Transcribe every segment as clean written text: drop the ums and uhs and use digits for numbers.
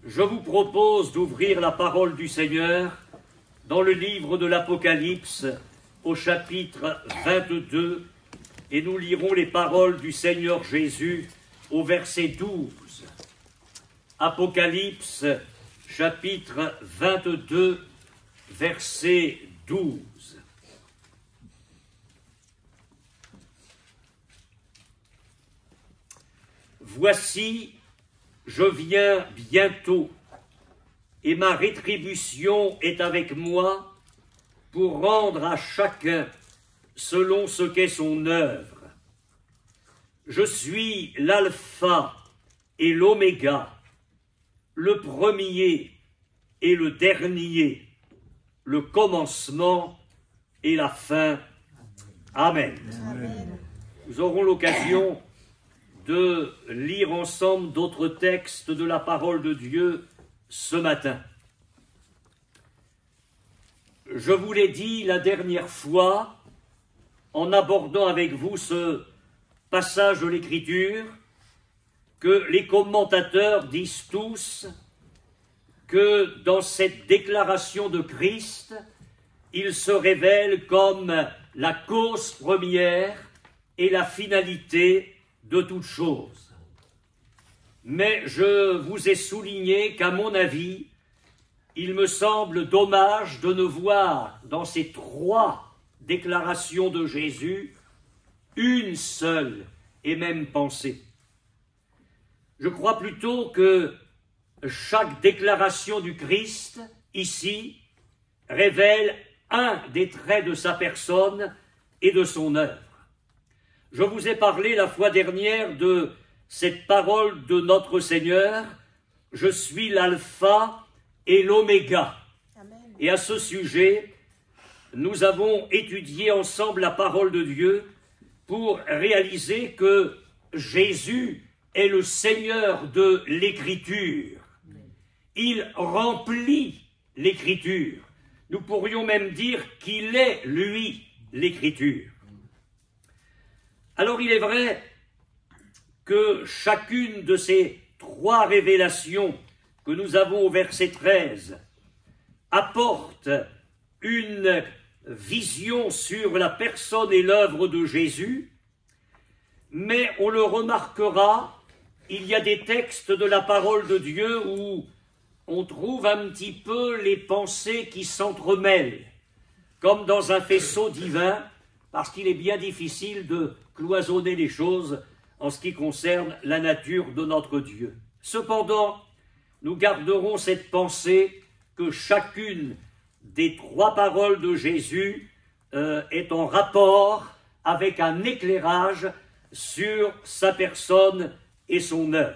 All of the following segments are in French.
Je vous propose d'ouvrir la parole du Seigneur dans le livre de l'Apocalypse au chapitre 22 et nous lirons les paroles du Seigneur Jésus au verset 12. Apocalypse chapitre 22 verset 12. Voici, je viens bientôt, et ma rétribution est avec moi pour rendre à chacun selon ce qu'est son œuvre. Je suis l'alpha et l'oméga, le premier et le dernier, le commencement et la fin. Amen. Amen. Nous aurons l'occasion de lire ensemble d'autres textes de la parole de Dieu ce matin. Je vous l'ai dit la dernière fois, en abordant avec vous ce passage de l'Écriture, que les commentateurs disent tous que dans cette déclaration de Christ, il se révèle comme la cause première et la finalité de toute chose. Mais je vous ai souligné qu'à mon avis, il me semble dommage de ne voir dans ces trois déclarations de Jésus une seule et même pensée. Je crois plutôt que chaque déclaration du Christ, ici, révèle un des traits de sa personne et de son œuvre. Je vous ai parlé la fois dernière de cette parole de notre Seigneur, « Je suis l'alpha et l'oméga ». Et à ce sujet, nous avons étudié ensemble la parole de Dieu pour réaliser que Jésus est le Seigneur de l'Écriture. Il remplit l'Écriture. Nous pourrions même dire qu'il est, lui, l'Écriture. Alors il est vrai que chacune de ces trois révélations que nous avons au verset 13 apporte une vision sur la personne et l'œuvre de Jésus, mais on le remarquera, il y a des textes de la parole de Dieu où on trouve un petit peu les pensées qui s'entremêlent, comme dans un faisceau divin, parce qu'il est bien difficile de cloisonner les choses en ce qui concerne la nature de notre Dieu. Cependant, nous garderons cette pensée que chacune des trois paroles de Jésus est en rapport avec un éclairage sur sa personne et son œuvre.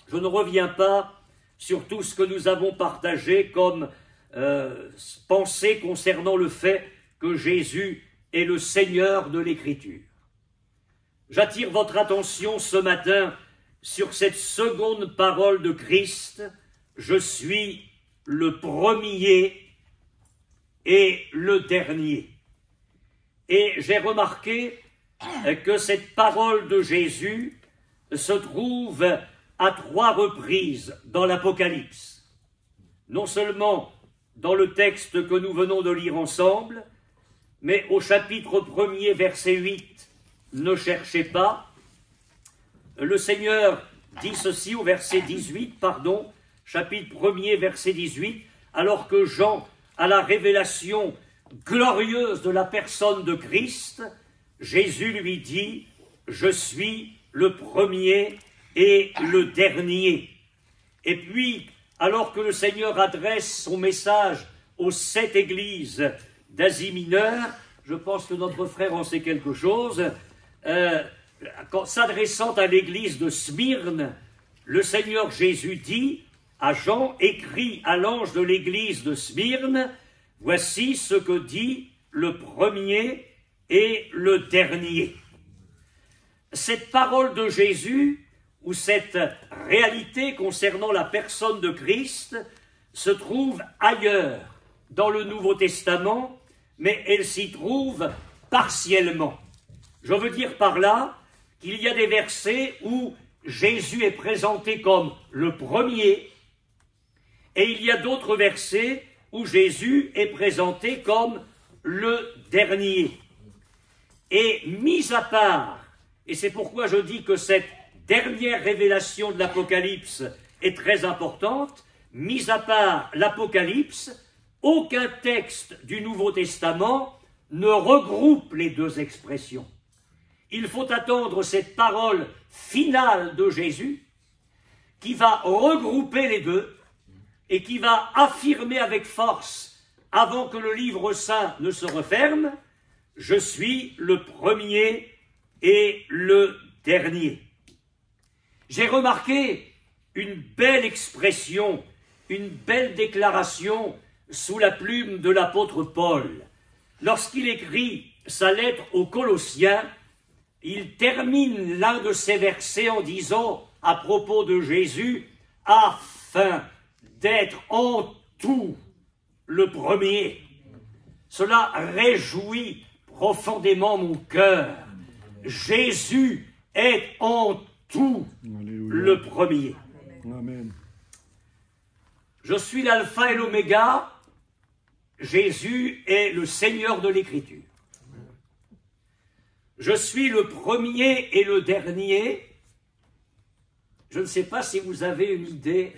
Je ne reviens pas sur tout ce que nous avons partagé comme pensée concernant le fait que Jésus est le Seigneur de l'Écriture. J'attire votre attention ce matin sur cette seconde parole de Christ, « Je suis le premier et le dernier ». Et j'ai remarqué que cette parole de Jésus se trouve à trois reprises dans l'Apocalypse. Non seulement dans le texte que nous venons de lire ensemble, mais au chapitre 1er, verset 8, « Ne cherchez pas ». Le Seigneur dit ceci au verset 18, chapitre 1er, verset 18, alors que Jean a la révélation glorieuse de la personne de Christ, Jésus lui dit « Je suis le premier et le dernier ». Et puis, alors que le Seigneur adresse son message aux 7 églises d'Asie mineure, je pense que notre frère en sait quelque chose, s'adressant à l'église de Smyrne, le Seigneur Jésus dit à Jean, écrit à l'ange de l'église de Smyrne, « Voici ce que dit le premier et le dernier ». Cette parole de Jésus, ou cette réalité concernant la personne de Christ, se trouve ailleurs dans le Nouveau Testament, mais elle s'y trouve partiellement. Je veux dire par là qu'il y a des versets où Jésus est présenté comme le premier Et il y a d'autres versets où Jésus est présenté comme le dernier. Et mis à part, et c'est pourquoi je dis que cette dernière révélation de l'Apocalypse est très importante, mis à part l'Apocalypse, aucun texte du Nouveau Testament ne regroupe les deux expressions. Il faut attendre cette parole finale de Jésus qui va regrouper les deux et qui va affirmer avec force, avant que le livre saint ne se referme, « Je suis le premier et le dernier ». J'ai remarqué une belle expression, une belle déclaration sous la plume de l'apôtre Paul. Lorsqu'il écrit sa lettre aux Colossiens, il termine l'un de ses versets en disant à propos de Jésus, « afin d'être en tout le premier ». Cela réjouit profondément mon cœur. Jésus est en tout le premier. Amen. Je suis l'alpha et l'oméga. Jésus est le Seigneur de l'Écriture. Je suis le premier et le dernier. Je ne sais pas si vous avez une idée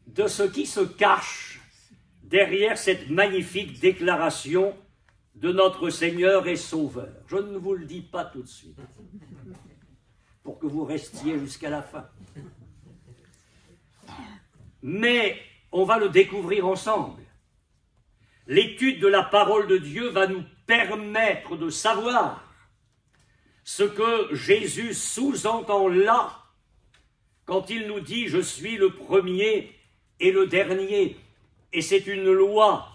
de ce qui se cache derrière cette magnifique déclaration de notre Seigneur et Sauveur. Je ne vous le dis pas tout de suite, pour que vous restiez jusqu'à la fin. Mais on va le découvrir ensemble. L'étude de la parole de Dieu va nous permettre de savoir ce que Jésus sous-entend là, quand il nous dit « Je suis le premier et le dernier ». Et c'est une loi.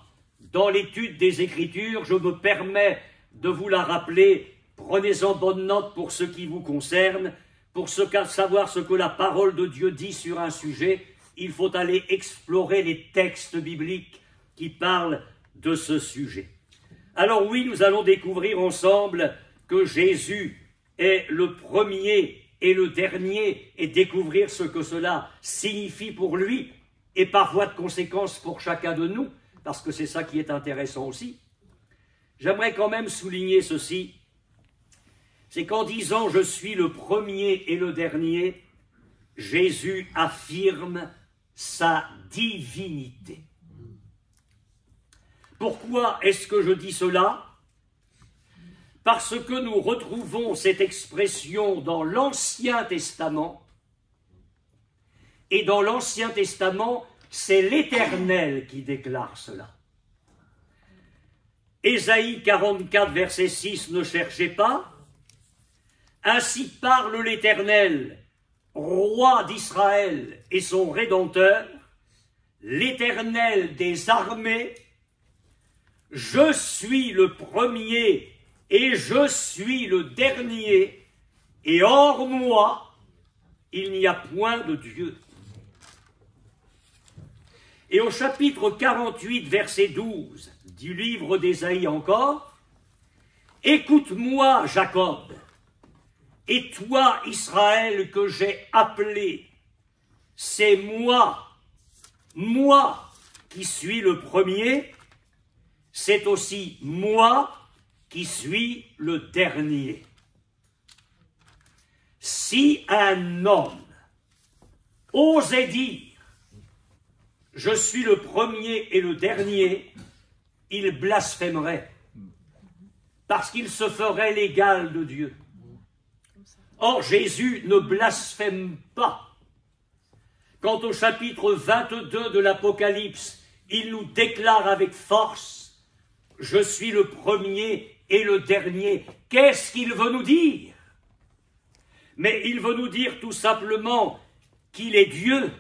Dans l'étude des Écritures, je me permets de vous la rappeler. Prenez-en bonne note pour ce qui vous concerne. Pour savoir ce que la parole de Dieu dit sur un sujet, il faut aller explorer les textes bibliques qui parlent de ce sujet. Alors oui, nous allons découvrir ensemble que Jésus est le premier et le dernier et découvrir ce que cela signifie pour lui et par voie de conséquence pour chacun de nous, parce que c'est ça qui est intéressant aussi. J'aimerais quand même souligner ceci, c'est qu'en disant « Je suis le premier et le dernier », Jésus affirme sa divinité. Pourquoi est-ce que je dis cela? Parce que nous retrouvons cette expression dans l'Ancien Testament, et dans l'Ancien Testament, c'est l'Éternel qui déclare cela. Ésaïe 44, verset 6, ne cherchez pas. Ainsi parle l'Éternel, roi d'Israël et son Rédempteur, l'Éternel des armées. Je suis le premier et je suis le dernier, et hors moi, il n'y a point de Dieu. Et au chapitre 48, verset 12 du livre d'Ésaïe encore, « Écoute-moi, Jacob, et toi, Israël, que j'ai appelé, c'est moi qui suis le premier, c'est aussi moi qui suis le dernier. Si un homme osait dire « Je suis le premier et le dernier », il blasphémerait, parce qu'il se ferait l'égal de Dieu. Or, Jésus ne blasphème pas. Quant au chapitre 22 de l'Apocalypse, il nous déclare avec force « Je suis le premier et le dernier ». Qu'est-ce qu'il veut nous dire? Mais il veut nous dire tout simplement qu'il est Dieu.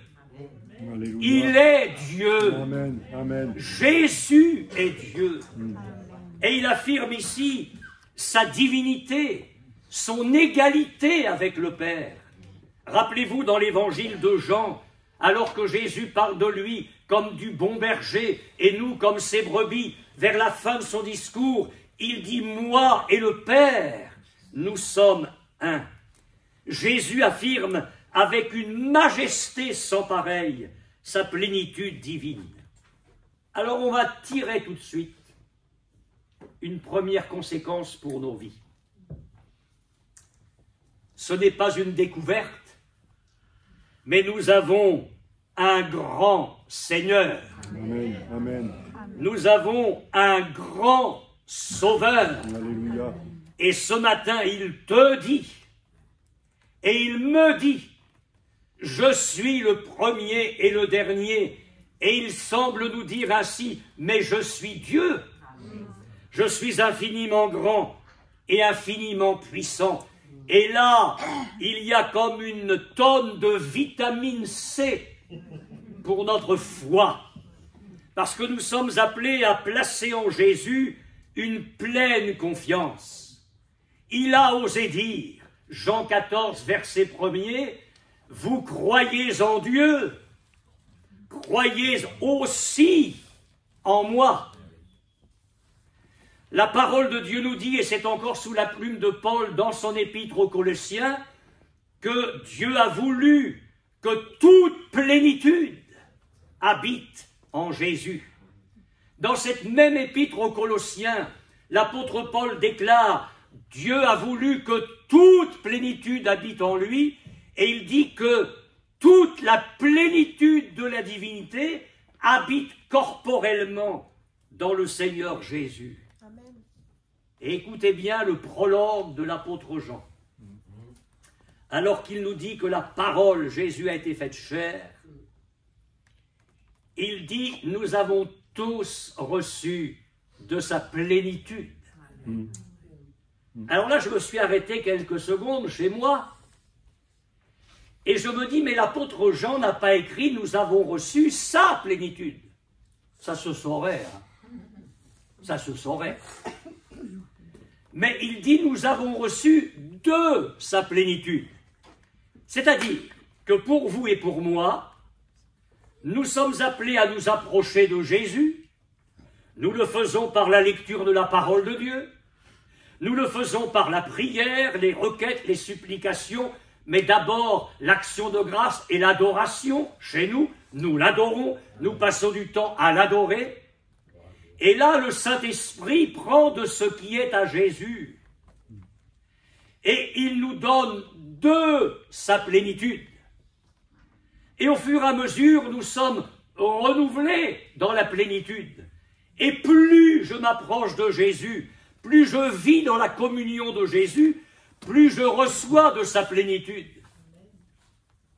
Alléluia. Il est Dieu. Amen. Amen. Jésus est Dieu. Et il affirme ici sa divinité, son égalité avec le Père. Rappelez-vous dans l'évangile de Jean, alors que Jésus parle de lui comme du bon berger et nous comme ses brebis, vers la fin de son discours, il dit « Moi et le Père, nous sommes un ». Jésus affirme avec une majesté sans pareille sa plénitude divine. Alors on va tirer tout de suite une première conséquence pour nos vies. Ce n'est pas une découverte, mais nous avons un grand Seigneur. Amen. Amen. Nous avons un grand Sauveur. Alléluia. Et ce matin, il te dit, et il me dit, je suis le premier et le dernier. Et il semble nous dire ainsi, mais je suis Dieu. Je suis infiniment grand et infiniment puissant. Et là, il y a comme une tonne de vitamine C pour notre foi. Parce que nous sommes appelés à placer en Jésus une pleine confiance. Il a osé dire, Jean 14, verset 1er, « Vous croyez en Dieu, croyez aussi en moi. » La parole de Dieu nous dit, et c'est encore sous la plume de Paul dans son épître aux Colossiens, que Dieu a voulu que toute plénitude habite en Jésus. Dans cette même épître aux Colossiens, l'apôtre Paul déclare « Dieu a voulu que toute plénitude habite en lui » et il dit que toute la plénitude de la divinité habite corporellement dans le Seigneur Jésus. Amen. Et écoutez bien le prologue de l'apôtre Jean. Alors qu'il nous dit que la parole, Jésus a été faite chair, il dit, nous avons tous reçu de sa plénitude. Alors là, je me suis arrêté quelques secondes chez moi, et je me dis, mais l'apôtre Jean n'a pas écrit, nous avons reçu sa plénitude. Ça se saurait, hein. Ça se saurait. Mais il dit, nous avons reçu de sa plénitude. C'est-à-dire que pour vous et pour moi, nous sommes appelés à nous approcher de Jésus. Nous le faisons par la lecture de la parole de Dieu. Nous le faisons par la prière, les requêtes, les supplications, mais d'abord l'action de grâce et l'adoration. Chez nous, nous l'adorons, nous passons du temps à l'adorer. Et là, le Saint-Esprit prend de ce qui est à Jésus et il nous donne de sa plénitude. Et au fur et à mesure, nous sommes renouvelés dans la plénitude. Et plus je m'approche de Jésus, plus je vis dans la communion de Jésus, plus je reçois de sa plénitude.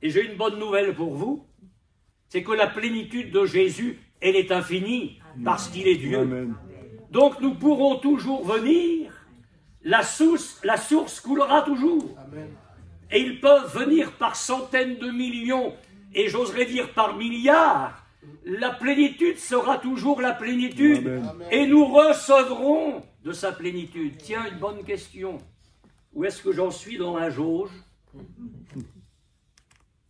Et j'ai une bonne nouvelle pour vous, c'est que la plénitude de Jésus, elle est infinie, parce qu'il est Dieu. Amen. Donc nous pourrons toujours venir, la source coulera toujours. Amen. Et ils peuvent venir par centaines de millions, et j'oserais dire par milliards. La plénitude sera toujours la plénitude, Amen. Et nous recevrons de sa plénitude. Tiens, une bonne question. Où est-ce que j'en suis dans ma jauge?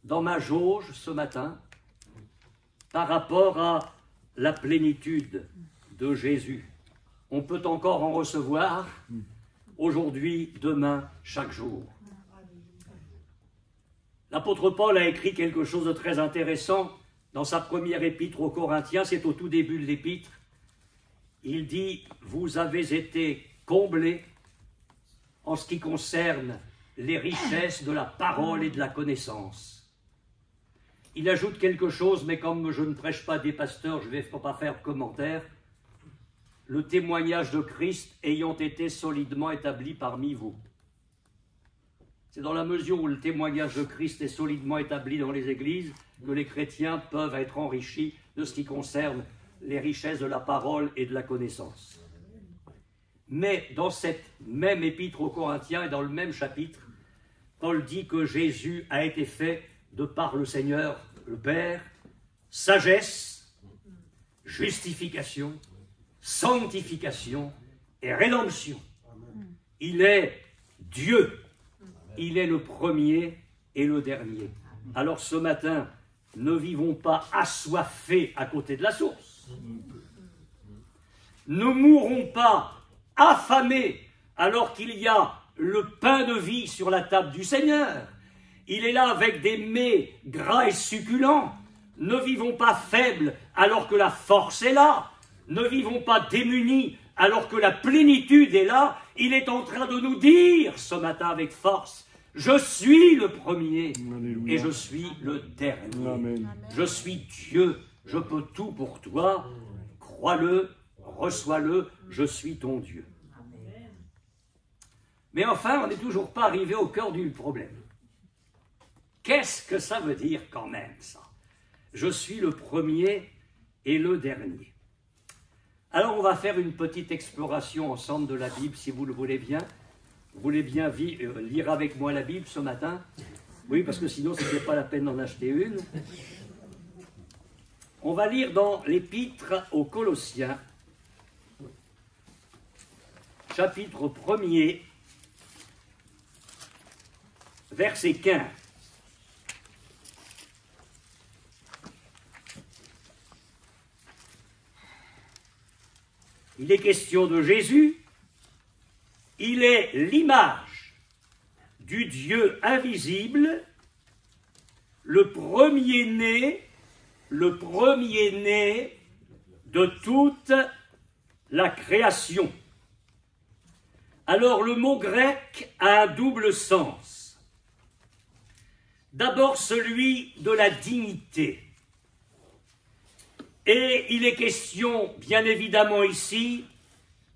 Dans ma jauge ce matin, par rapport à la plénitude de Jésus. On peut encore en recevoir aujourd'hui, demain, chaque jour. L'apôtre Paul a écrit quelque chose de très intéressant dans sa première épître aux Corinthiens, c'est au tout début de l'épître. Il dit, vous avez été comblés en ce qui concerne les richesses de la parole et de la connaissance. Il ajoute quelque chose, mais comme je ne prêche pas des pasteurs, je ne vais pas faire de commentaire. Le témoignage de Christ ayant été solidement établi parmi vous. C'est dans la mesure où le témoignage de Christ est solidement établi dans les églises que les chrétiens peuvent être enrichis de ce qui concerne les richesses de la parole et de la connaissance. Mais dans cette même épître aux Corinthiens et dans le même chapitre, Paul dit que Jésus a été fait de par le Seigneur, le Père, sagesse, justification, sanctification et rédemption. Il est Dieu. Il est le premier et le dernier. Alors ce matin, ne vivons pas assoiffés à côté de la source. Ne mourrons pas affamés alors qu'il y a le pain de vie sur la table du Seigneur. Il est là avec des mets gras et succulents. Ne vivons pas faibles alors que la force est là. Ne vivons pas démunis alors que la plénitude est là. Il est en train de nous dire ce matin avec force, je suis le premier. Alléluia. Et je suis le dernier. Amen. Je suis Dieu, je peux tout pour toi. Crois-le, reçois-le, je suis ton Dieu. Amen. Mais enfin, on n'est toujours pas arrivé au cœur du problème. Qu'est-ce que ça veut dire quand même, ça? Je suis le premier et le dernier. Alors, on va faire une petite exploration ensemble de la Bible, si vous le voulez bien. Vous voulez bien lire avec moi la Bible ce matin? Oui, parce que sinon, ce n'était pas la peine d'en acheter une. On va lire dans l'Épître aux Colossiens, chapitre 1er, verset 15. Il est question de Jésus. Il est l'image du Dieu invisible, le premier-né de toute la création. Alors le mot grec a un double sens. D'abord celui de la dignité. Et il est question, bien évidemment ici,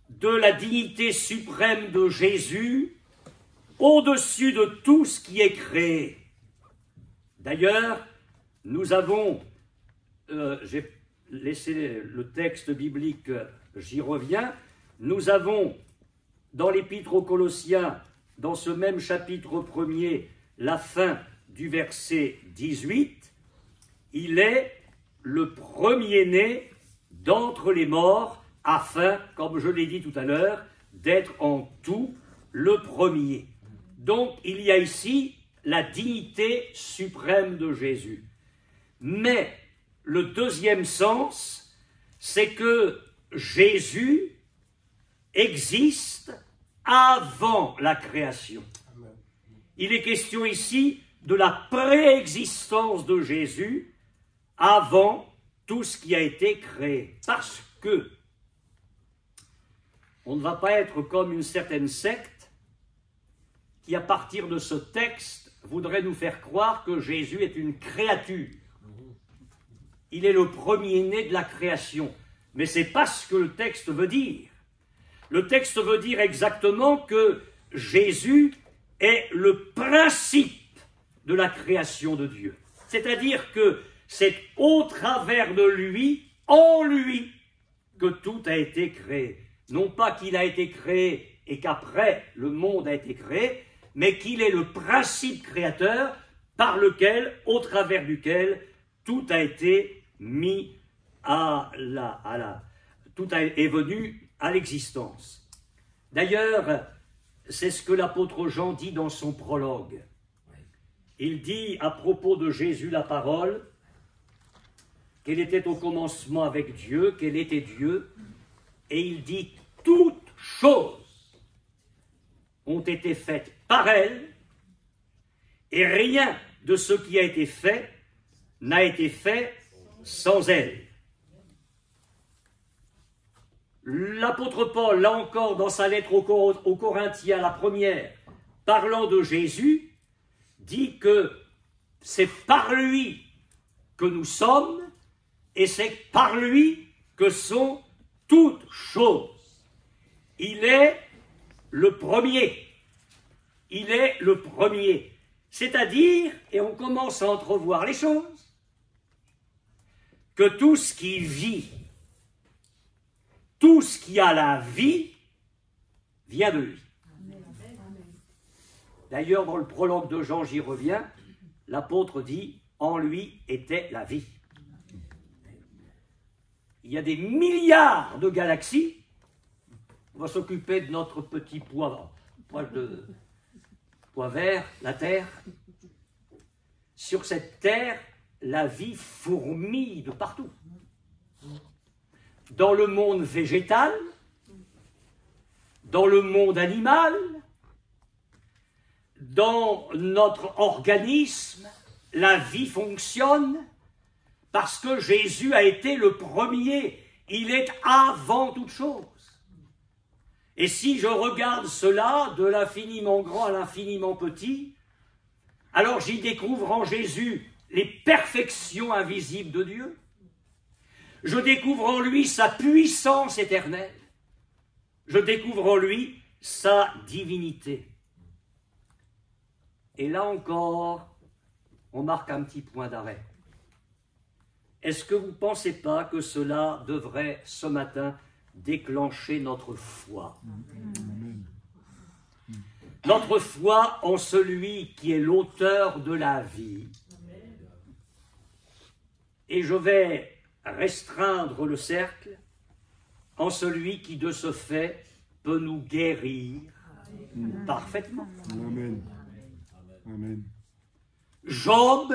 de la dignité suprême de Jésus, au-dessus de tout ce qui est créé. D'ailleurs, nous avons, j'ai laissé le texte biblique, j'y reviens, nous avons dans l'Épître aux Colossiens, dans ce même chapitre 1er, la fin du verset 18, il est le premier-né d'entre les morts, afin, comme je l'ai dit tout à l'heure, d'être en tout le premier. Donc, il y a ici la dignité suprême de Jésus. Mais le deuxième sens, c'est que Jésus existe avant la création. Il est question ici de la préexistence de Jésus avant tout ce qui a été créé. Parce que on ne va pas être comme une certaine secte qui, à partir de ce texte, voudrait nous faire croire que Jésus est une créature. Il est le premier-né de la création. Mais ce n'est pas ce que le texte veut dire. Le texte veut dire exactement que Jésus est le principe de la création de Dieu. C'est-à-dire que c'est au travers de lui, en lui, que tout a été créé. Non pas qu'il a été créé et qu'après le monde a été créé, mais qu'il est le principe créateur par lequel, au travers duquel, tout a été mis tout est venu à l'existence. D'ailleurs, c'est ce que l'apôtre Jean dit dans son prologue. Il dit à propos de Jésus la parole, qu'elle était au commencement avec Dieu, qu'elle était Dieu, et il dit toutes choses ont été faites par elle, et rien de ce qui a été fait n'a été fait sans elle. L'apôtre Paul, là encore, dans sa lettre aux Corinthiens, la première, parlant de Jésus, dit que c'est par lui que nous sommes et c'est par lui que sont toutes choses. Il est le premier. Il est le premier. C'est-à-dire, et on commence à entrevoir les choses, que tout ce qui vit, tout ce qui a la vie, vient de lui. D'ailleurs, dans le prologue de Jean, j'y reviens, l'apôtre dit « En lui était la vie ». Il y a des milliards de galaxies. On va s'occuper de notre petit pois vert, la Terre. Sur cette Terre, la vie fourmille de partout. Dans le monde végétal, dans le monde animal, dans notre organisme, la vie fonctionne parce que Jésus a été le premier. Il est avant toute chose. Et si je regarde cela de l'infiniment grand à l'infiniment petit, alors j'y découvre en Jésus les perfections invisibles de Dieu. Je découvre en lui sa puissance éternelle. Je découvre en lui sa divinité. Et là encore, on marque un petit point d'arrêt. Est-ce que vous ne pensez pas que cela devrait, ce matin, déclencher notre foi? Notre foi en celui qui est l'auteur de la vie. Et je vais restreindre le cercle en celui qui, de ce fait, peut nous guérir parfaitement. Amen. Amen. Job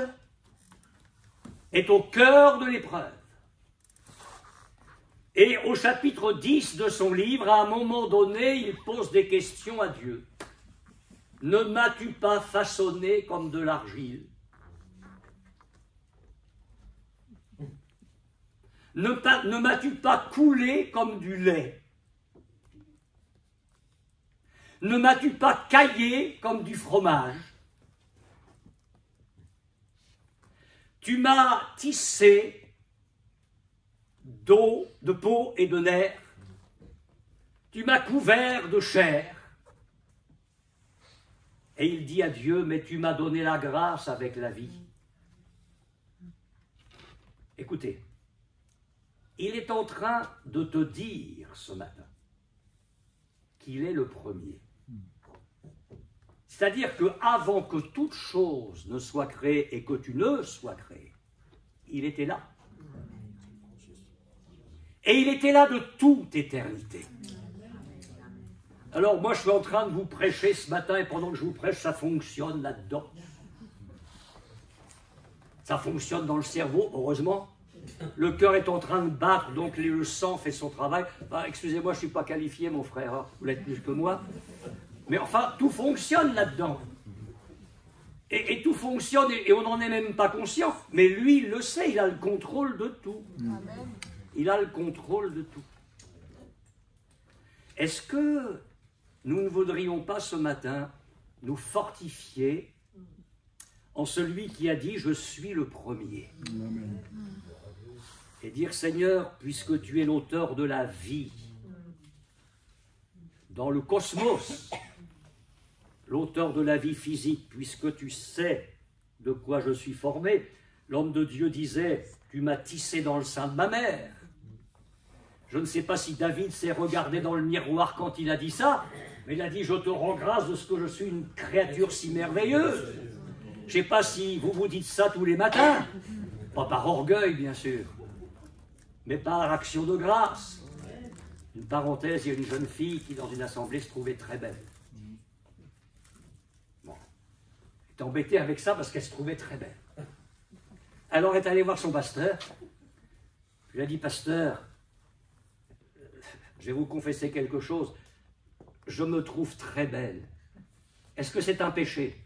est au cœur de l'épreuve. Et au chapitre 10 de son livre, à un moment donné, il pose des questions à Dieu. Ne m'as-tu pas façonné comme de l'argile? Ne m'as-tu pas coulé comme du lait? Ne m'as-tu pas caillé comme du fromage? Tu m'as tissé d'eau, de peau et de nerfs. Tu m'as couvert de chair. Et il dit à Dieu, mais tu m'as donné la grâce avec la vie. Écoutez, il est en train de te dire ce matin qu'il est le premier. C'est-à-dire qu'avant que toute chose ne soit créée et que tu ne sois créé, il était là. Et il était là de toute éternité. Alors moi je suis en train de vous prêcher ce matin et pendant que je vous prêche, ça fonctionne là-dedans. Ça fonctionne dans le cerveau, heureusement. Le cœur est en train de battre, donc le sang fait son travail. Excusez-moi, je ne suis pas qualifié, mon frère, hein. Vous l'êtes plus que moi. Mais enfin, tout fonctionne là-dedans. Et tout fonctionne, et on n'en est même pas conscient. Mais lui, il le sait, il a le contrôle de tout. Amen. Il a le contrôle de tout. Est-ce que nous ne voudrions pas ce matin nous fortifier en celui qui a dit « Je suis le premier ». Et dire « Seigneur, puisque tu es l'auteur de la vie, dans le cosmos, l'auteur de la vie physique, puisque tu sais de quoi je suis formé. » L'homme de Dieu disait « Tu m'as tissé dans le sein de ma mère ». Je ne sais pas si David s'est regardé dans le miroir quand il a dit ça, mais il a dit « Je te rends grâce de ce que je suis une créature si merveilleuse ». Je ne sais pas si vous vous dites ça tous les matins, pas par orgueil bien sûr, mais par action de grâce. Une parenthèse, il y a une jeune fille qui dans une assemblée se trouvait très belle. Bon, elle était embêtée avec ça parce qu'elle se trouvait très belle. Alors elle est allée voir son pasteur, puis il a dit « Pasteur, je vais vous confesser quelque chose, je me trouve très belle. Est-ce que c'est un péché ?»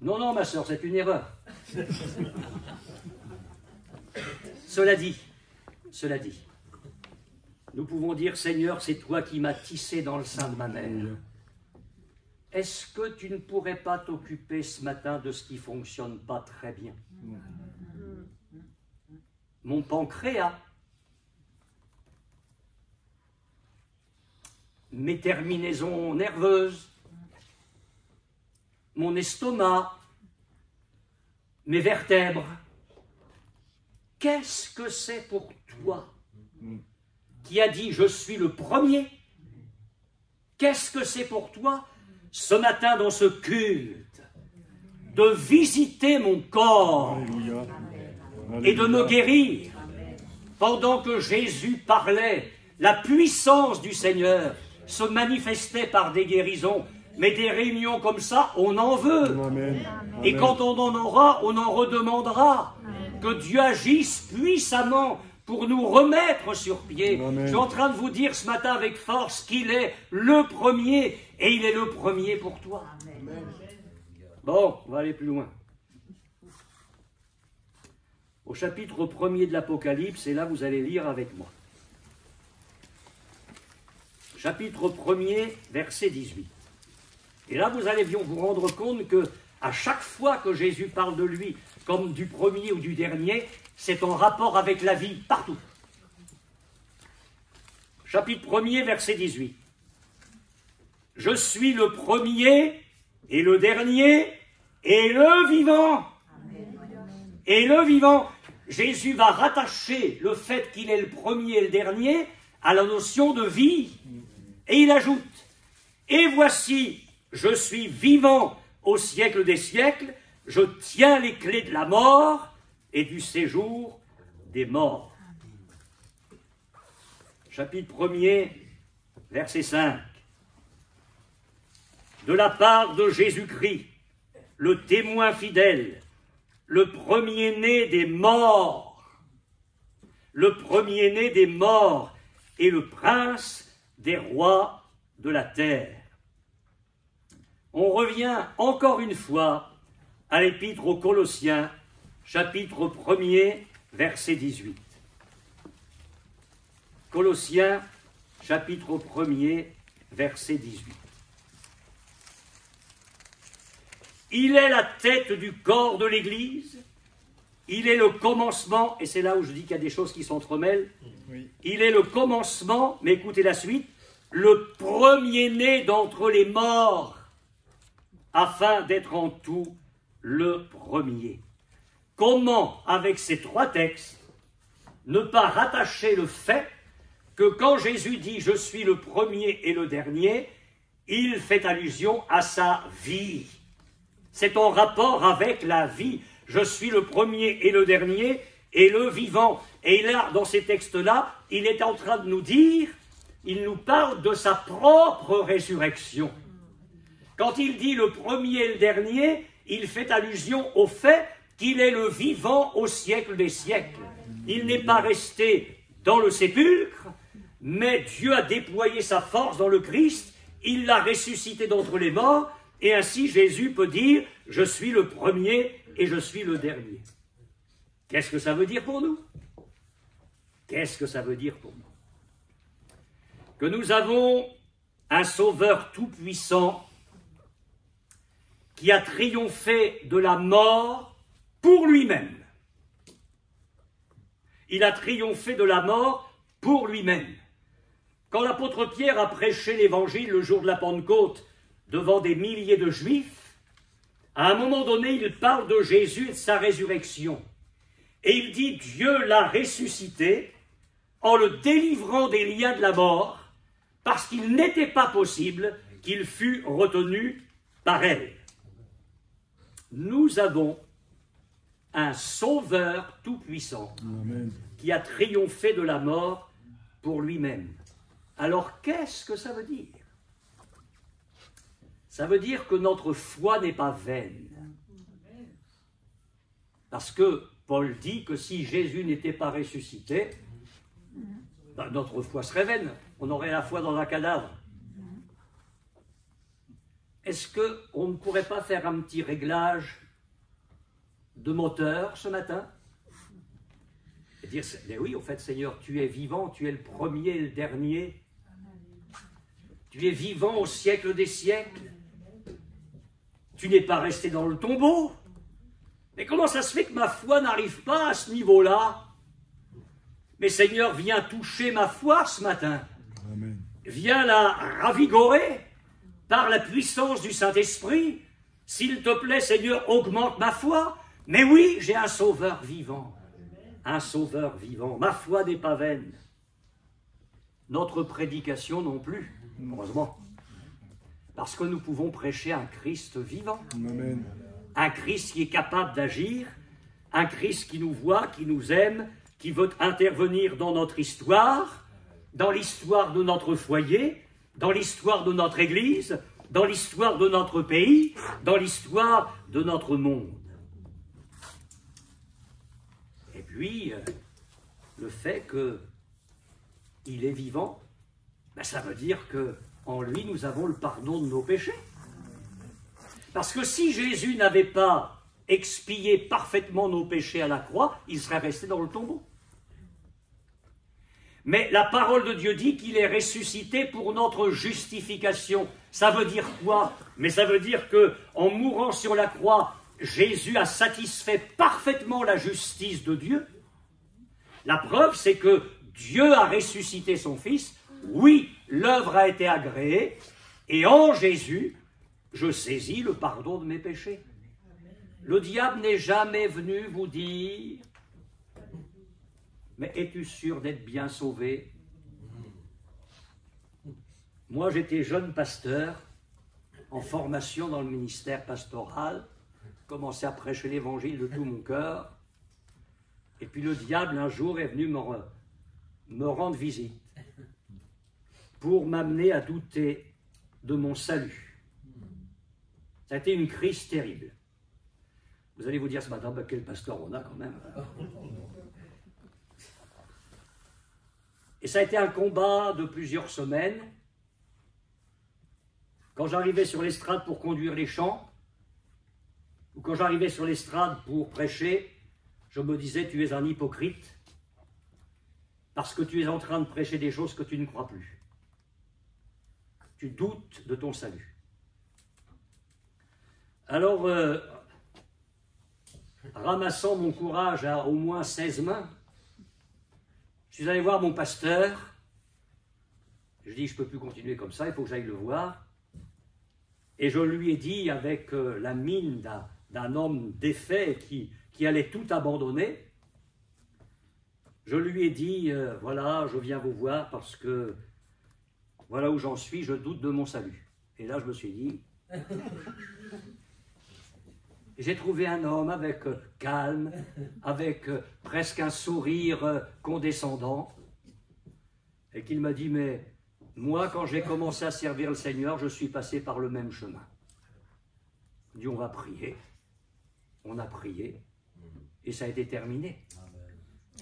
Non, non, ma sœur, c'est une erreur. Cela dit, nous pouvons dire, Seigneur, c'est toi qui m'as tissé dans le sein de ma mère. Est-ce que tu ne pourrais pas t'occuper ce matin de ce qui ne fonctionne pas très bien? Mon pancréas, mes terminaisons nerveuses, mon estomac, mes vertèbres. Qu'est-ce que c'est pour toi qui a dit « Je suis le premier » ? Qu'est-ce que c'est pour toi ce matin dans ce culte de visiter mon corps et de me guérir? Pendant que Jésus parlait, la puissance du Seigneur se manifestait par des guérisons. Mais des réunions comme ça, on en veut. Amen. Et quand on en aura, on en redemandera. Amen. Que Dieu agisse puissamment pour nous remettre sur pied. Amen. Je suis en train de vous dire ce matin avec force qu'il est le premier, et il est le premier pour toi. Amen. Bon, on va aller plus loin. au chapitre 1er de l'Apocalypse, et là vous allez lire avec moi. Chapitre 1er, verset 18. Et là vous allez vous rendre compte que à chaque fois que Jésus parle de lui comme du premier ou du dernier, c'est en rapport avec la vie, partout. Chapitre 1er, verset 18. Je suis le premier et le dernier et le vivant. Et le vivant. Jésus va rattacher le fait qu'il est le premier et le dernier à la notion de vie. Et il ajoute, et voici, je suis vivant au siècle des siècles, je tiens les clés de la mort et du séjour des morts. Chapitre 1er, verset 5. De la part de Jésus-Christ, le témoin fidèle, le premier-né des morts, le premier-né des morts et le prince des rois de la terre. On revient encore une fois à l'épître aux Colossiens, chapitre 1er, verset 18. Colossiens, chapitre 1er, verset 18. Il est la tête du corps de l'Église, il est le commencement, et c'est là où je dis qu'il y a des choses qui s'entremêlent, oui. Il est le commencement, mais écoutez la suite, le premier-né d'entre les morts, afin d'être en tout le premier. Comment, avec ces trois textes, ne pas rattacher le fait que quand Jésus dit « Je suis le premier et le dernier », il fait allusion à sa vie. C'est en rapport avec la vie. Je suis le premier et le dernier et le vivant. Et là, dans ces textes-là, il est en train de nous dire, il nous parle de sa propre résurrection. Quand il dit le premier et le dernier, il fait allusion au fait qu'il est le vivant au siècle des siècles. Il n'est pas resté dans le sépulcre, mais Dieu a déployé sa force dans le Christ, il l'a ressuscité d'entre les morts, et ainsi Jésus peut dire « Je suis le premier et je suis le dernier ». Qu'est-ce que ça veut dire pour nous? Qu'est-ce que ça veut dire pour nous? Que nous avons un Sauveur tout-puissant qui a triomphé de la mort pour lui-même. Il a triomphé de la mort pour lui-même. Quand l'apôtre Pierre a prêché l'évangile le jour de la Pentecôte devant des milliers de Juifs, à un moment donné, il parle de Jésus et de sa résurrection. Et il dit, Dieu l'a ressuscité en le délivrant des liens de la mort, parce qu'il n'était pas possible qu'il fût retenu par elle. Nous avons un Sauveur tout-puissant qui a triomphé de la mort pour lui-même. Alors, qu'est-ce que ça veut dire? Ça veut dire que notre foi n'est pas vaine. Parce que Paul dit que si Jésus n'était pas ressuscité, ben notre foi serait vaine. On aurait la foi dans un cadavre. Est-ce qu'on ne pourrait pas faire un petit réglage de moteur ce matin? Et dire, mais oui, au fait, Seigneur, tu es vivant, tu es le premier et le dernier. Tu es vivant au siècle des siècles. Tu n'es pas resté dans le tombeau. Mais comment ça se fait que ma foi n'arrive pas à ce niveau-là? Mais Seigneur, viens toucher ma foi ce matin. Amen. Viens la ravigorer par la puissance du Saint-Esprit. S'il te plaît, Seigneur, augmente ma foi. Mais oui, j'ai un Sauveur vivant. Un Sauveur vivant. Ma foi n'est pas vaine. Notre prédication non plus, heureusement. Parce que nous pouvons prêcher un Christ vivant. Amen. Un Christ qui est capable d'agir, un Christ qui nous voit, qui nous aime, qui veut intervenir dans notre histoire, dans l'histoire de notre foyer, dans l'histoire de notre Église, dans l'histoire de notre pays, dans l'histoire de notre monde. Et puis, le fait qu'il est vivant, ben ça veut dire qu'en lui, nous avons le pardon de nos péchés. Parce que si Jésus n'avait pas expié parfaitement nos péchés à la croix, il serait resté dans le tombeau. Mais la parole de Dieu dit qu'il est ressuscité pour notre justification. Ça veut dire quoi? Mais ça veut dire que en mourant sur la croix, Jésus a satisfait parfaitement la justice de Dieu. La preuve, c'est que Dieu a ressuscité son Fils. Oui, l'œuvre a été agréée. Et en Jésus, je saisis le pardon de mes péchés. Le diable n'est jamais venu vous dire: mais es-tu sûr d'être bien sauvé? Moi, j'étais jeune pasteur, en formation dans le ministère pastoral, commençais à prêcher l'évangile de tout mon cœur, et puis le diable, un jour, est venu me rendre visite pour m'amener à douter de mon salut. Ça a été une crise terrible. Vous allez vous dire ce matin, bah, quel pasteur on a quand même. Et ça a été un combat de plusieurs semaines. Quand j'arrivais sur l'estrade pour conduire les chants, ou quand j'arrivais sur l'estrade pour prêcher, je me disais: tu es un hypocrite, parce que tu es en train de prêcher des choses que tu ne crois plus. Tu doutes de ton salut. Alors, ramassant mon courage à au moins 16 mains, je suis allé voir mon pasteur. Je dis: je ne peux plus continuer comme ça, il faut que j'aille le voir. Et je lui ai dit, avec la mine d'un homme défait qui allait tout abandonner, je lui ai dit: voilà, je viens vous voir parce que voilà où j'en suis, je doute de mon salut. Et là, je me suis dit, j'ai trouvé un homme avec calme, avec presque un sourire condescendant, et qu'il m'a dit: mais moi, quand j'ai commencé à servir le Seigneur, je suis passé par le même chemin. Il dit: on va prier. On a prié, et ça a été terminé.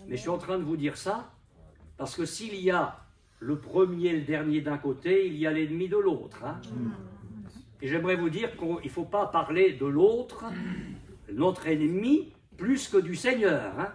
Mais je suis en train de vous dire ça, parce que s'il y a le premier et le dernier d'un côté, il y a l'ennemi de l'autre. Hein. Et j'aimerais vous dire qu'il ne faut pas parler de l'autre, notre ennemi, plus que du Seigneur. Hein.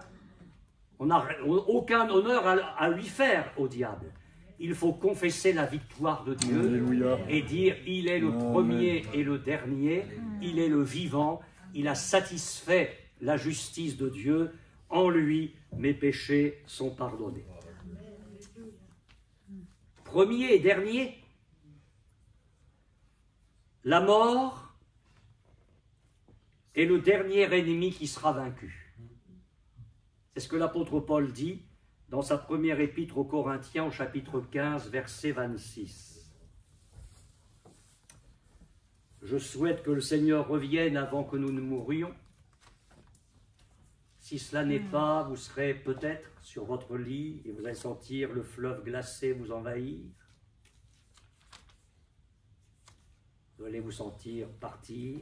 On n'a aucun honneur à lui faire au diable. Il faut confesser la victoire de Dieu. Alléluia. Et dire: il est le premier et le dernier, il est le vivant, il a satisfait la justice de Dieu, en lui mes péchés sont pardonnés. Premier et dernier, la mort est le dernier ennemi qui sera vaincu. C'est ce que l'apôtre Paul dit dans sa première épître aux Corinthiens, au chapitre 15, verset 26. Je souhaite que le Seigneur revienne avant que nous ne mourions. Si cela n'est pas, vous serez peut-être sur votre lit et vous allez sentir le fleuve glacé vous envahir. Vous allez vous sentir partir.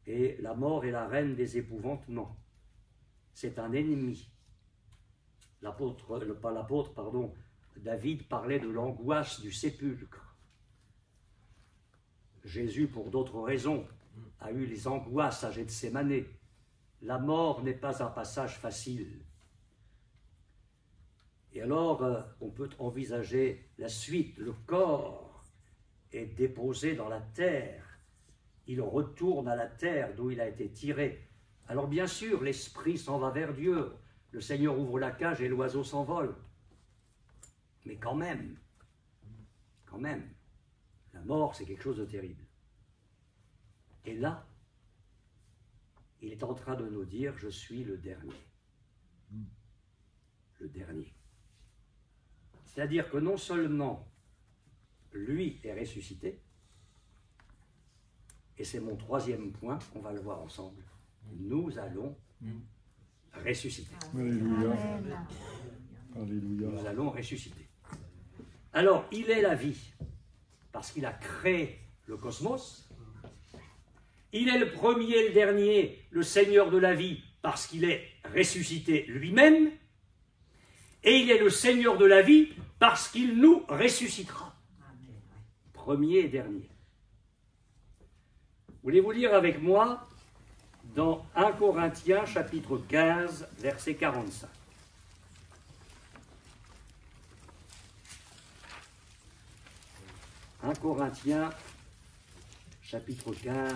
Et la mort est la reine des épouvantements. C'est un ennemi. David parlait de l'angoisse du sépulcre. Jésus, pour d'autres raisons, a eu les angoisses à Gethsémane. La mort n'est pas un passage facile. Et alors, on peut envisager la suite. Le corps est déposé dans la terre. Il retourne à la terre d'où il a été tiré. Alors bien sûr, l'esprit s'en va vers Dieu. Le Seigneur ouvre la cage et l'oiseau s'envole. Mais quand même, la mort, c'est quelque chose de terrible. Et là, il est en train de nous dire: je suis le dernier. Le dernier. C'est-à-dire que non seulement lui est ressuscité, et c'est mon troisième point, on va le voir ensemble, nous allons ressusciter. Alléluia. Alléluia. Nous allons ressusciter. Alors, il est la vie, parce qu'il a créé le cosmos. Il est le premier et le dernier, le Seigneur de la vie, parce qu'il est ressuscité lui-même. Et il est le Seigneur de la vie, parce qu'il nous ressuscitera. Premier et dernier. Voulez-vous lire avec moi dans 1 Corinthiens chapitre 15, verset 45. 1 Corinthiens chapitre 15,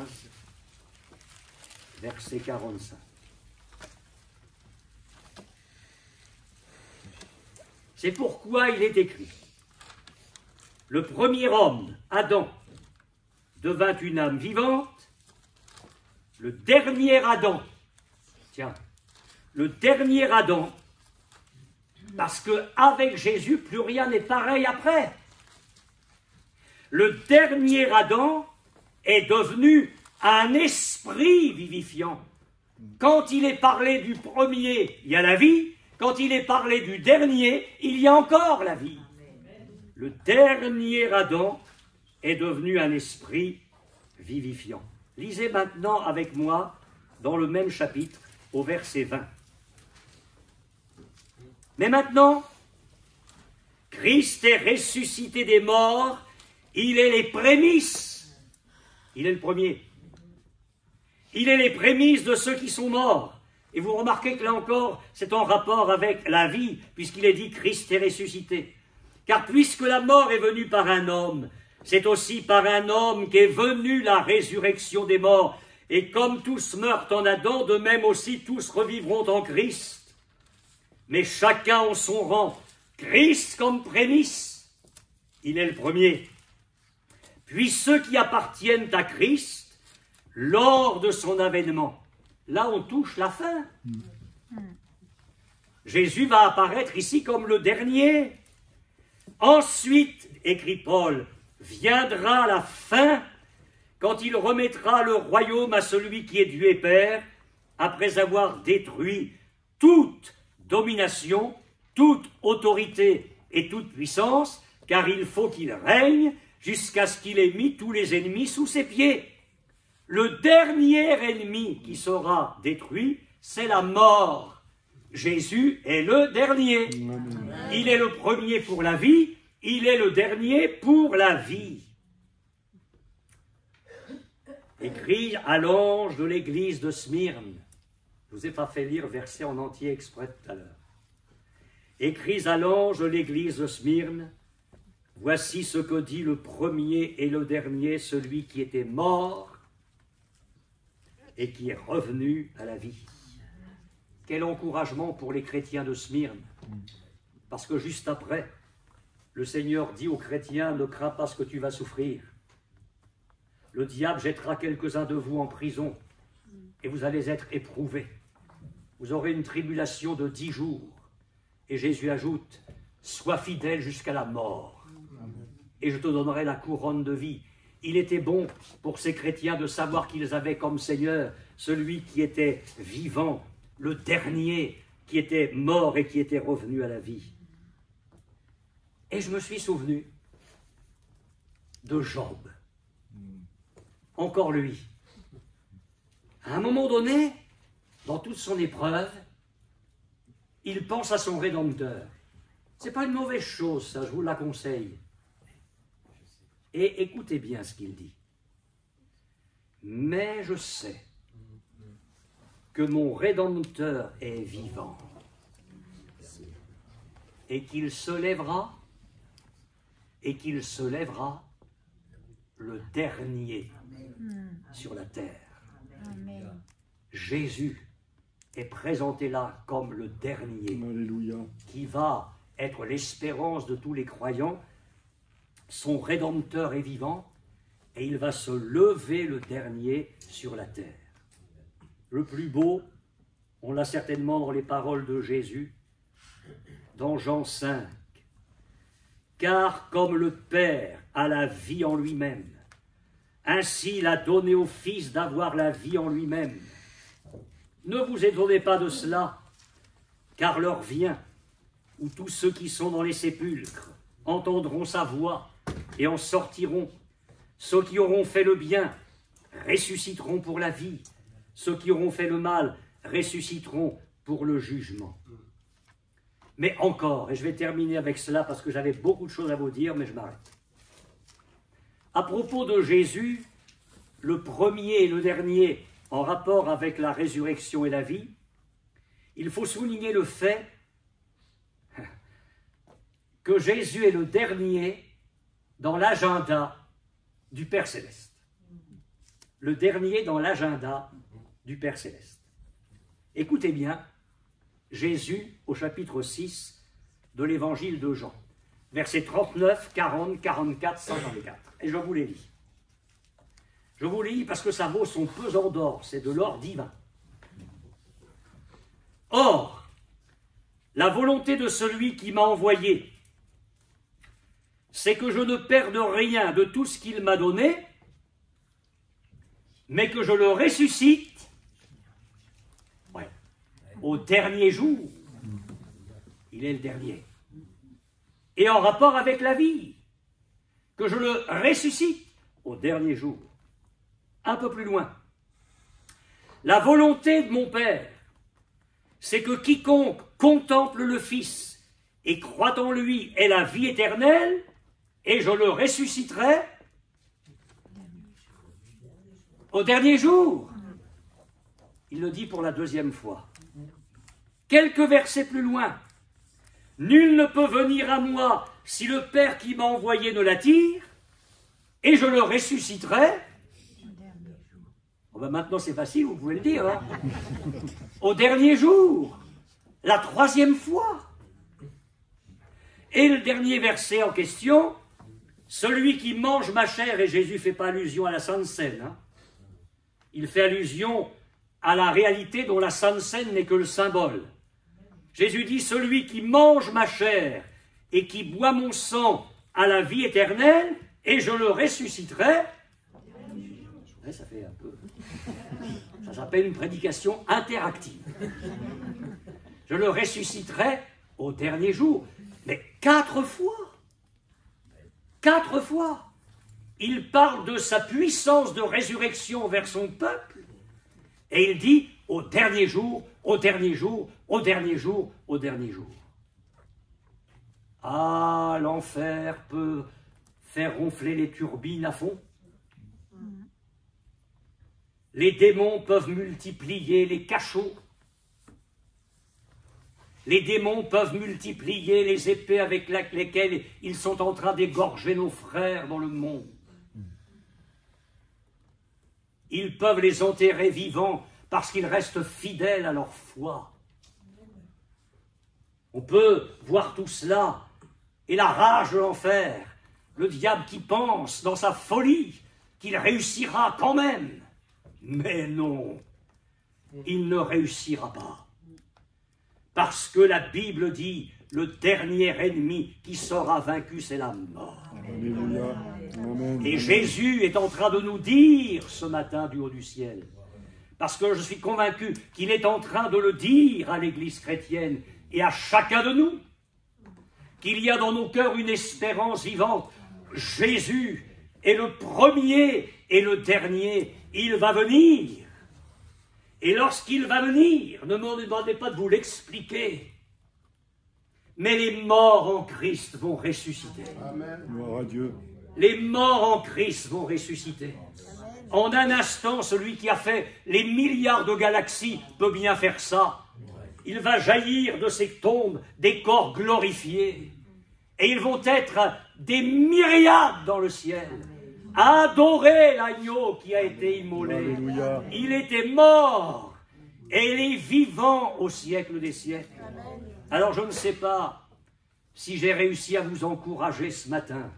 verset 45. C'est pourquoi il est écrit: le premier homme, Adam, devint une âme vivante. Le dernier Adam, le dernier Adam, parce qu'avec Jésus, plus rien n'est pareil après. Le dernier Adam est devenu un esprit vivifiant. Quand il est parlé du premier, il y a la vie. Quand il est parlé du dernier, il y a encore la vie. Le dernier Adam est devenu un esprit vivifiant. Lisez maintenant avec moi dans le même chapitre, au verset 20. Mais maintenant, Christ est ressuscité des morts, il est les prémices, il est le premier. Il est les prémices de ceux qui sont morts. Et vous remarquez que là encore, c'est en rapport avec la vie, puisqu'il est dit Christ est ressuscité. Car puisque la mort est venue par un homme, c'est aussi par un homme qu'est venue la résurrection des morts. Et comme tous meurent en Adam, de même aussi tous revivront en Christ. Mais chacun en son rang. Christ comme prémisse, il est le premier. Puis ceux qui appartiennent à Christ, lors de son avènement. Là, on touche la fin. Jésus va apparaître ici comme le dernier. Ensuite, écrit Paul, viendra la fin, quand il remettra le royaume à celui qui est Dieu et Père, après avoir détruit toute domination, toute autorité et toute puissance, car il faut qu'il règne jusqu'à ce qu'il ait mis tous les ennemis sous ses pieds. Le dernier ennemi qui sera détruit, c'est la mort. Jésus est le dernier. Il est le premier pour la vie, il est le dernier pour la vie. Écrit à l'ange de l'église de Smyrne. Je ne vous ai pas fait lire verset en entier exprès tout à l'heure. Écrit à l'ange de l'église de Smyrne, voici ce que dit le premier et le dernier, celui qui était mort et qui est revenu à la vie. Quel encouragement pour les chrétiens de Smyrne, parce que juste après, le Seigneur dit aux chrétiens, ne crains pas ce que tu vas souffrir. Le diable jettera quelques-uns de vous en prison et vous allez être éprouvés. Vous aurez une tribulation de 10 jours. Et Jésus ajoute, sois fidèle jusqu'à la mort et je te donnerai la couronne de vie. Il était bon pour ces chrétiens de savoir qu'ils avaient comme Seigneur celui qui était vivant, le dernier qui était mort et qui était revenu à la vie. Et je me suis souvenu de Job. Encore lui. À un moment donné, dans toute son épreuve, il pense à son Rédempteur. Ce n'est pas une mauvaise chose, ça, je vous la conseille. Et écoutez bien ce qu'il dit. Mais je sais que mon Rédempteur est vivant et qu'il se lèvera le dernier sur la terre. Amen. Jésus est présenté là comme le dernier. Alléluia. Qui va être l'espérance de tous les croyants. Son Rédempteur est vivant et il va se lever le dernier sur la terre. Le plus beau, on l'a certainement dans les paroles de Jésus, dans Jean 5. Car comme le Père a la vie en lui-même, ainsi il a donné au Fils d'avoir la vie en lui-même. Ne vous étonnez pas de cela, car l'heure vient où tous ceux qui sont dans les sépulcres entendront sa voix et en sortiront. Ceux qui auront fait le bien ressusciteront pour la vie. Ceux qui auront fait le mal ressusciteront pour le jugement. Mais encore, et je vais terminer avec cela parce que j'avais beaucoup de choses à vous dire, mais je m'arrête. À propos de Jésus, le premier et le dernier en rapport avec la résurrection et la vie, il faut souligner le fait que Jésus est le dernier dans l'agenda du Père Céleste. Le dernier dans l'agenda du Père Céleste. Écoutez bien, Jésus au chapitre 6 de l'évangile de Jean, versets 39, 40, 44, 54. Et je vous les lis. Je vous les lis parce que ça vaut son pesant d'or, c'est de l'or divin. Or, la volonté de celui qui m'a envoyé, c'est que je ne perde rien de tout ce qu'il m'a donné, mais que je le ressuscite au dernier jour. Il est le dernier. Et en rapport avec la vie, que je le ressuscite au dernier jour. Un peu plus loin. La volonté de mon Père, c'est que quiconque contemple le Fils et croit en lui ait la vie éternelle, et je le ressusciterai au dernier jour. Il le dit pour la deuxième fois. Quelques versets plus loin. Nul ne peut venir à moi si le Père qui m'a envoyé ne l'attire, et je le ressusciterai. Oh ben maintenant c'est facile, vous pouvez le dire. Hein, au dernier jour, la troisième fois. Et le dernier verset en question, celui qui mange ma chair, et Jésus ne fait pas allusion à la Sainte Seine, hein, il fait allusion à la réalité dont la Sainte Seine n'est que le symbole. Jésus dit, celui qui mange ma chair et qui boit mon sang a la vie éternelle, et je le ressusciterai. Ouais, ça fait un peu... Ça s'appelle une prédication interactive. Je le ressusciterai au dernier jour. Mais 4 fois. 4 fois. Il parle de sa puissance de résurrection vers son peuple, et il dit au dernier jour, au dernier jour, au dernier jour, au dernier jour. Ah, l'enfer peut faire ronfler les turbines à fond. Les démons peuvent multiplier les cachots. Les démons peuvent multiplier les épées avec lesquelles ils sont en train d'égorger nos frères dans le monde. Ils peuvent les enterrer vivants parce qu'ils restent fidèles à leur foi. On peut voir tout cela et la rage de l'enfer, le diable qui pense dans sa folie qu'il réussira quand même. Mais non, il ne réussira pas. Parce que la Bible dit, le dernier ennemi qui sera vaincu, c'est la mort. Alléluia. Amen. Et Jésus est en train de nous dire ce matin du haut du ciel, parce que je suis convaincu qu'il est en train de le dire à l'Église chrétienne et à chacun de nous, qu'il y a dans nos cœurs une espérance vivante. Jésus est le premier et le dernier. Il va venir. Et lorsqu'il va venir, ne me demandez pas de vous l'expliquer, mais les morts en Christ vont ressusciter. Amen. Gloire à Dieu. Les morts en Christ vont ressusciter. En un instant, celui qui a fait les milliards de galaxies peut bien faire ça. Il va jaillir de ces tombes des corps glorifiés. Et ils vont être des myriades dans le ciel, à adorer l'agneau qui a été immolé. Alléluia. Il était mort et il est vivant au siècle des siècles. Alors je ne sais pas si j'ai réussi à vous encourager ce matin,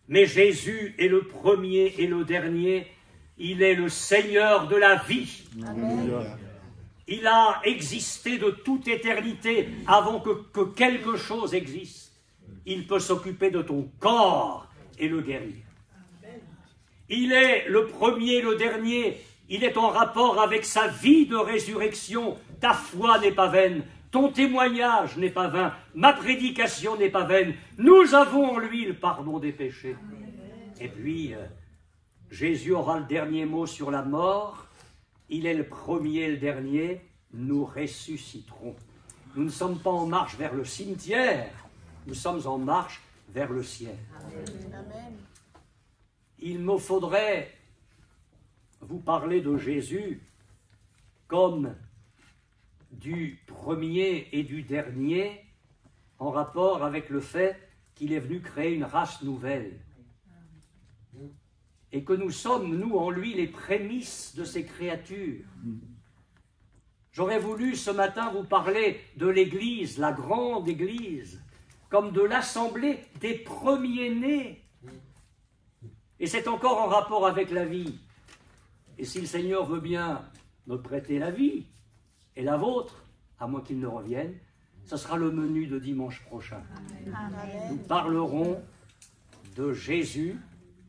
mais Jésus est le premier et le dernier. Il est le Seigneur de la vie. Alléluia. Il a existé de toute éternité avant que quelque chose existe. Il peut s'occuper de ton corps et le guérir. Il est le premier et le dernier. Il est en rapport avec sa vie de résurrection. Ta foi n'est pas vaine. Ton témoignage n'est pas vain. Ma prédication n'est pas vaine. Nous avons en lui le pardon des péchés. Et puis, Jésus aura le dernier mot sur la mort. Il est le premier et le dernier. Nous ressusciterons. Nous ne sommes pas en marche vers le cimetière. Nous sommes en marche vers le ciel. Amen. Il me faudrait vous parler de Jésus comme du premier et du dernier en rapport avec le fait qu'il est venu créer une race nouvelle et que nous sommes, nous, en lui, les prémices de ces créatures. J'aurais voulu ce matin vous parler de l'Église, la grande Église, comme de l'assemblée des premiers-nés. Et c'est encore en rapport avec la vie. Et si le Seigneur veut bien me prêter la vie et la vôtre, à moins qu'il ne revienne, ce sera le menu de dimanche prochain. Amen. Nous parlerons de Jésus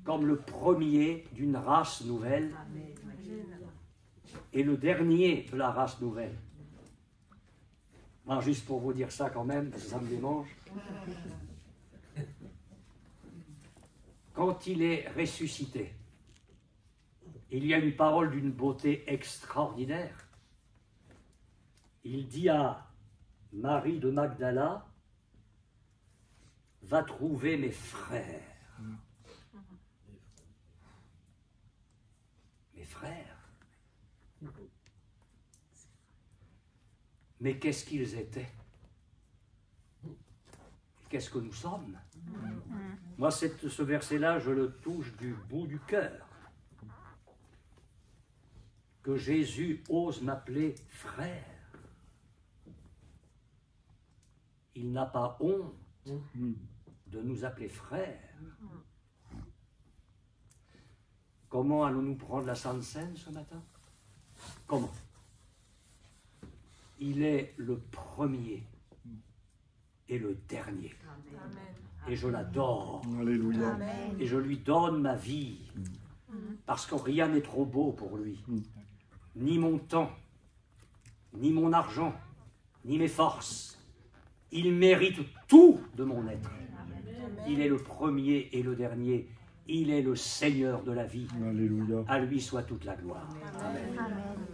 comme le premier d'une race nouvelle et le dernier de la race nouvelle. Alors, juste pour vous dire ça quand même, parce que ça me démange. Quand il est ressuscité, il y a une parole d'une beauté extraordinaire. Il dit à Marie de Magdala, « Va trouver mes frères. » Mes frères. Mais qu'est-ce qu'ils étaient? Qu'est-ce que nous sommes? Moi, ce verset-là, je le touche du bout du cœur. Que Jésus ose m'appeler frère. Il n'a pas honte de nous appeler frères. Comment allons-nous prendre la Sainte Seine ce matin? Comment? Il est le premier et le dernier. Amen. Et je l'adore. Alléluia. Et je lui donne ma vie. Parce que rien n'est trop beau pour lui. Ni mon temps, ni mon argent, ni mes forces. Il mérite tout de mon être. Il est le premier et le dernier. Il est le Seigneur de la vie. Alléluia. À lui soit toute la gloire. Amen. Amen.